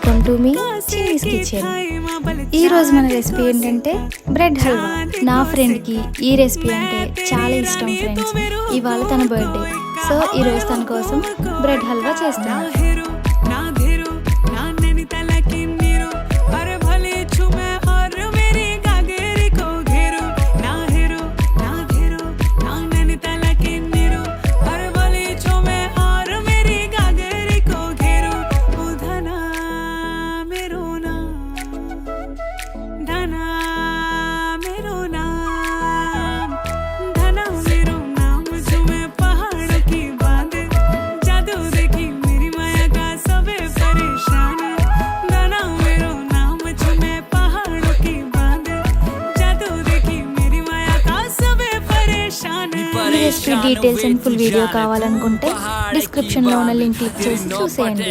Welcome to me Chinni's kitchen. ఈరోజు మన recipe ఏంటంటే బ్రెడ్ హల్వా. నా ఫ్రెండ్కి ఈ రెసిపీ అంటే చాలా ఇష్టం ఫ్రెండ్స్. ఇవాళ తన బర్త్డే, సో ఈరోజు తన కోసం బ్రెడ్ హల్వా చేస్తాను. ఈ recipe details and full video కావాలనుకుంటే డిస్క్రిప్షన్లో ఉన్న లింక్ క్లిక్ చేసి చూసేయండి.